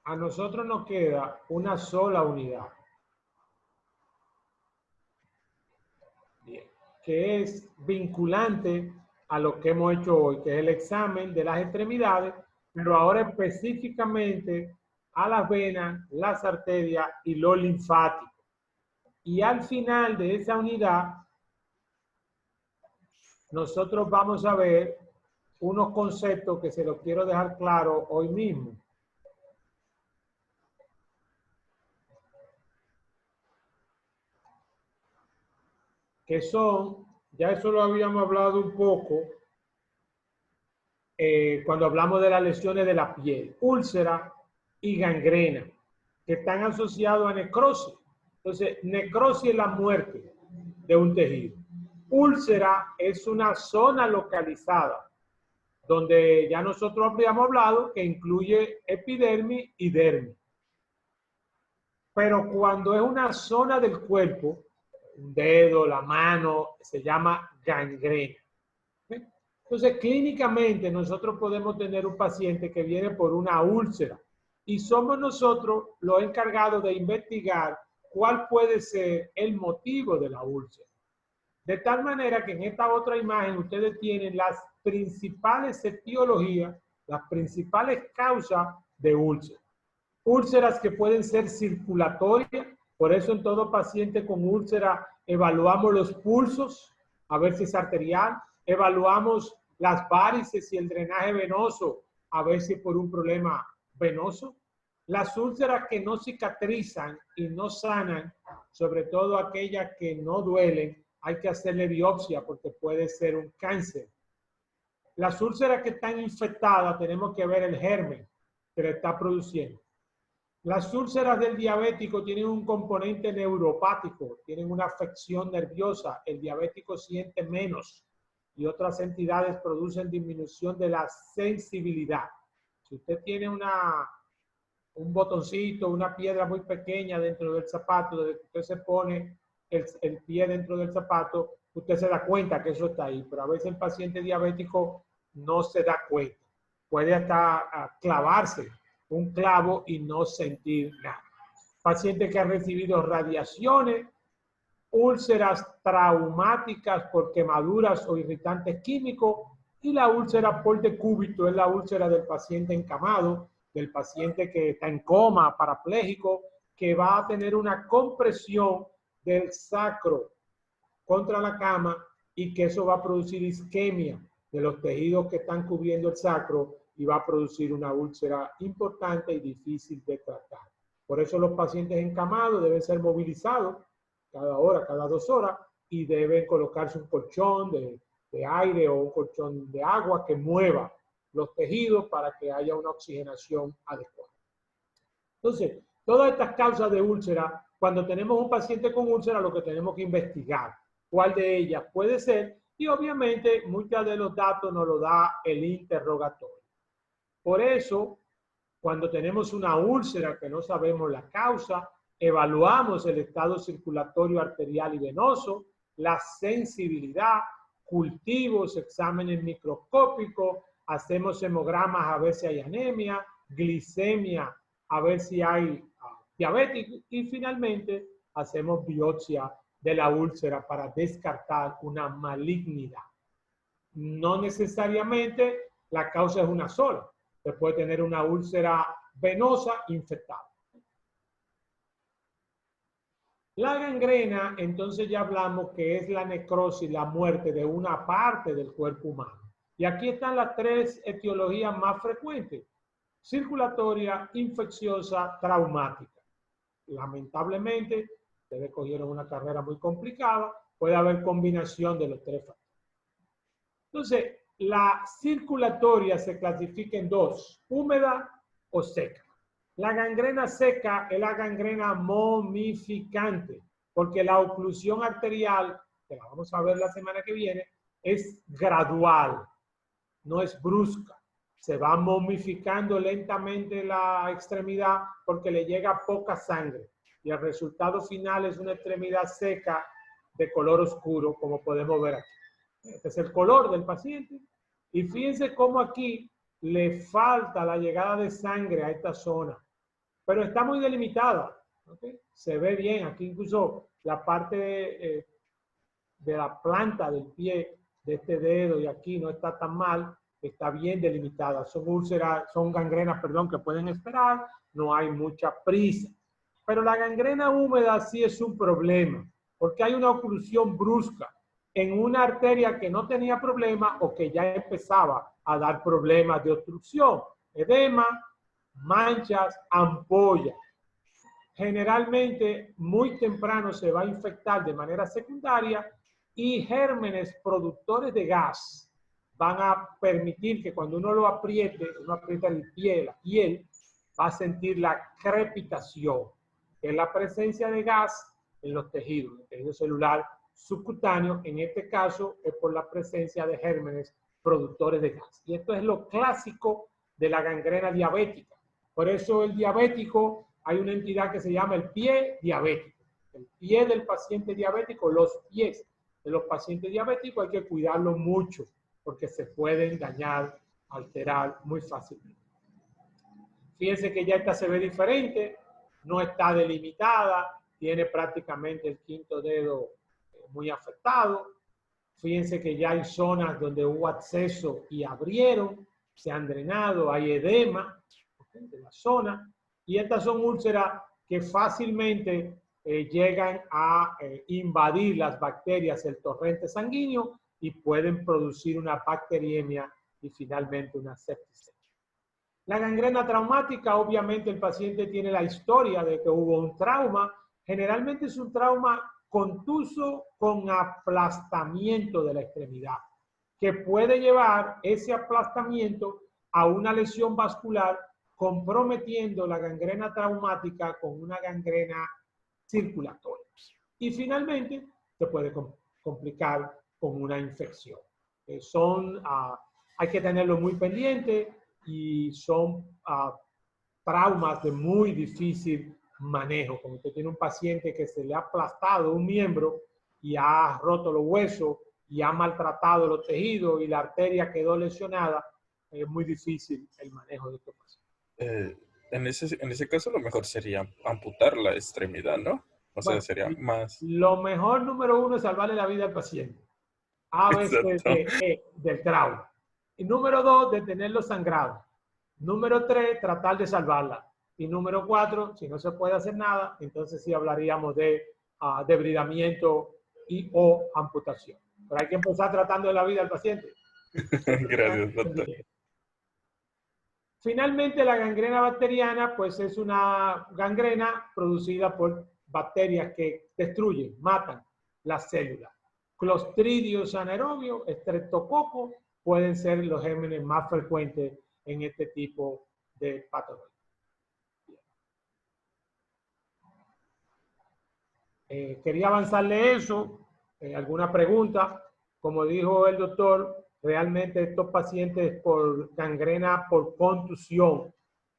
a nosotros nos queda una sola unidad, bien, que es vinculante a lo que hemos hecho hoy, que es el examen de las extremidades, pero ahora específicamente a las venas, las arterias y los linfáticos. Y al final de esa unidad, nosotros vamos a ver unos conceptos que se los quiero dejar claro hoy mismo. Que son, ya eso lo habíamos hablado un poco cuando hablamos de las lesiones de la piel, úlcera y gangrena, que están asociados a necrosis. Entonces, necrosis es la muerte de un tejido. Úlcera es una zona localizada, donde ya nosotros habíamos hablado que incluye epidermis y dermis. Pero cuando es una zona del cuerpo, un dedo, la mano, se llama gangrena. Entonces, clínicamente nosotros podemos tener un paciente que viene por una úlcera y somos nosotros los encargados de investigar cuál puede ser el motivo de la úlcera. De tal manera que en esta otra imagen ustedes tienen las principales etiologías, las principales causas de úlcera. Úlceras que pueden ser circulatorias, por eso en todo paciente con úlcera evaluamos los pulsos, a ver si es arterial, evaluamos las varices y el drenaje venoso, a ver si es por un problema venoso. Las úlceras que no cicatrizan y no sanan, sobre todo aquellas que no duelen, hay que hacerle biopsia porque puede ser un cáncer. Las úlceras que están infectadas, tenemos que ver el germen que le está produciendo. Las úlceras del diabético tienen un componente neuropático, tienen una afección nerviosa, el diabético siente menos y otras entidades producen disminución de la sensibilidad. Si usted tiene un botoncito, una piedra muy pequeña dentro del zapato, desde que usted se pone el pie dentro del zapato, usted se da cuenta que eso está ahí, pero a veces el paciente diabético no se da cuenta. Puede hasta clavarse un clavo y no sentir nada. Paciente que ha recibido radiaciones, úlceras traumáticas por quemaduras o irritantes químicos y la úlcera por decúbito es la úlcera del paciente encamado, del paciente que está en coma, parapléjico, que va a tener una compresión del sacro contra la cama y que eso va a producir isquemia de los tejidos que están cubriendo el sacro y va a producir una úlcera importante y difícil de tratar. Por eso los pacientes encamados deben ser movilizados cada hora, cada 2 horas y deben colocarse un colchón de aire o un colchón de agua que mueva los tejidos para que haya una oxigenación adecuada. Entonces, todas estas causas de úlcera, cuando tenemos un paciente con úlcera, lo que tenemos que investigar, cuál de ellas puede ser, y obviamente muchos de los datos nos lo da el interrogatorio. Por eso, cuando tenemos una úlcera que no sabemos la causa, evaluamos el estado circulatorio arterial y venoso, la sensibilidad, cultivos, exámenes microscópicos, hacemos hemogramas a ver si hay anemia, glicemia, a ver si hay diabetes y finalmente hacemos biopsia de la úlcera para descartar una malignidad. No necesariamente la causa es una sola. Se puede tener una úlcera venosa infectada. La gangrena, entonces ya hablamos que es la necrosis, la muerte de una parte del cuerpo humano. Y aquí están las 3 etiologías más frecuentes: circulatoria, infecciosa, traumática. Lamentablemente, ustedes cogieron una carrera muy complicada, puede haber combinación de los 3 factores. Entonces, la circulatoria se clasifica en 2, húmeda o seca. La gangrena seca es la gangrena momificante, porque la oclusión arterial, que la vamos a ver la semana que viene, es gradual, no es brusca. Se va momificando lentamente la extremidad porque le llega poca sangre y el resultado final es una extremidad seca de color oscuro, como podemos ver aquí. Este es el color del paciente y fíjense cómo aquí le falta la llegada de sangre a esta zona. pero está muy delimitada. ¿Okay? Se ve bien, aquí incluso la parte de la planta del pie, de este dedo y aquí no está tan mal, está bien delimitada. Son úlceras, son gangrenas, perdón, que pueden esperar, no hay mucha prisa. Pero la gangrena húmeda sí es un problema, porque hay una oclusión brusca en una arteria que no tenía problema o que ya empezaba a dar problemas de obstrucción, edema, manchas, ampollas. Generalmente muy temprano se va a infectar de manera secundaria y gérmenes productores de gas van a permitir que cuando uno lo apriete, uno aprieta el pie, la piel, va a sentir la crepitación, que es la presencia de gas en los tejidos, el tejido celular subcutáneo, en este caso es por la presencia de gérmenes productores de gas. Y esto es lo clásico de la gangrena diabética. Por eso el diabético, hay una entidad que se llama el pie diabético. El pie del paciente diabético, los pies de los pacientes diabéticos hay que cuidarlos mucho porque se pueden dañar, alterar muy fácilmente. Fíjense que ya esta se ve diferente, no está delimitada, tiene prácticamente el quinto dedo muy afectado. Fíjense que ya hay zonas donde hubo acceso y abrieron, se han drenado, hay edema de la zona, y estas son úlceras que fácilmente llegan a invadir las bacterias, el torrente sanguíneo, y pueden producir una bacteriemia y finalmente una septicemia. La gangrena traumática, obviamente el paciente tiene la historia de que hubo un trauma, generalmente es un trauma contuso con aplastamiento de la extremidad, que puede llevar ese aplastamiento a una lesión vascular, comprometiendo la gangrena traumática con una gangrena circulatoria. Y finalmente se puede complicar con una infección. Hay que tenerlo muy pendiente y son traumas de muy difícil manejo. Como usted tiene un paciente que se le ha aplastado un miembro y ha roto los huesos y ha maltratado los tejidos y la arteria quedó lesionada, es muy difícil el manejo de estos pacientes. En ese caso lo mejor sería amputar la extremidad, ¿no? O sea, Bueno, sería más... lo mejor, número uno, es salvarle la vida al paciente. A veces Exacto. del trauma. Y número dos, detenerlo sangrado. Número tres, tratar de salvarla. Y número cuatro, si no se puede hacer nada, entonces sí hablaríamos de debridamiento y o amputación. Pero hay que empezar tratando de la vida del paciente. Gracias, doctor. Finalmente, la gangrena bacteriana, pues es una gangrena producida por bacterias que destruyen, matan las células. Clostridios anaerobios, estreptococo, pueden ser los gérmenes más frecuentes en este tipo de patología. Quería avanzarle eso. ¿Alguna pregunta? Como dijo el doctor, realmente estos pacientes por gangrena, por contusión,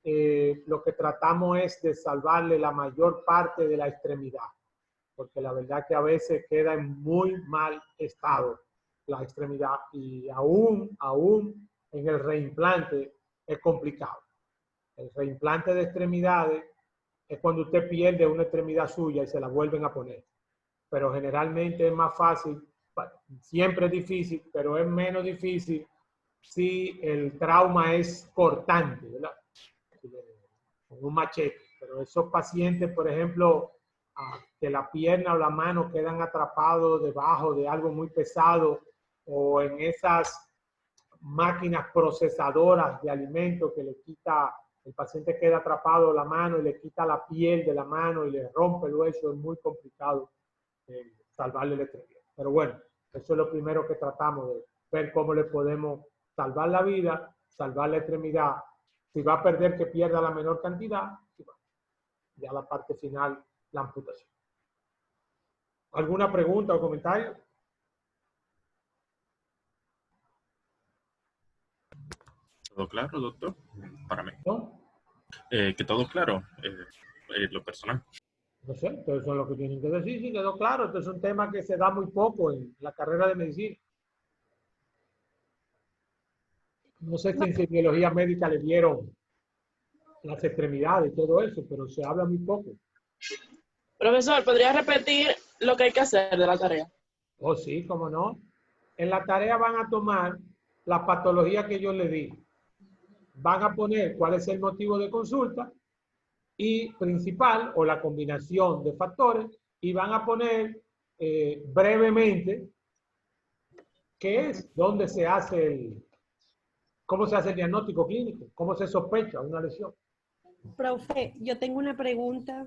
lo que tratamos es de salvarle la mayor parte de la extremidad, porque la verdad que a veces queda en muy mal estado la extremidad y aún en el reimplante es complicado. El reimplante de extremidades es cuando usted pierde una extremidad suya y se la vuelven a poner. Pero generalmente es más fácil, siempre es difícil, pero es menos difícil si el trauma es cortante, ¿verdad? Con un machete. Pero esos pacientes, por ejemplo, que la pierna o la mano quedan atrapados debajo de algo muy pesado o en esas máquinas procesadoras de alimentos que le quita, el paciente queda atrapado la mano y le quita la piel de la mano y le rompe el hueso, es muy complicado salvarle la extremidad. Pero bueno, eso es lo primero que tratamos de ver cómo le podemos salvar la vida, salvar la extremidad. Si va a perder, que pierda la menor cantidad. Ya la parte final, la amputación. ¿Alguna pregunta o comentario? ¿Todo claro, doctor? Para mí. ¿No? Que todo claro, lo personal. No sé, entonces son lo que tienen que decir, sí, quedó claro. Este es un tema que se da muy poco en la carrera de medicina. No sé si en biología médica le dieron las extremidades y todo eso, pero se habla muy poco. Profesor, ¿podría repetir lo que hay que hacer de la tarea? Oh, sí, cómo no. En la tarea van a tomar la patología que yo le di. Van a poner cuál es el motivo de consulta y principal o la combinación de factores y van a poner brevemente qué es, dónde se hace cómo se hace el diagnóstico clínico, cómo se sospecha una lesión. Profe, yo tengo una pregunta.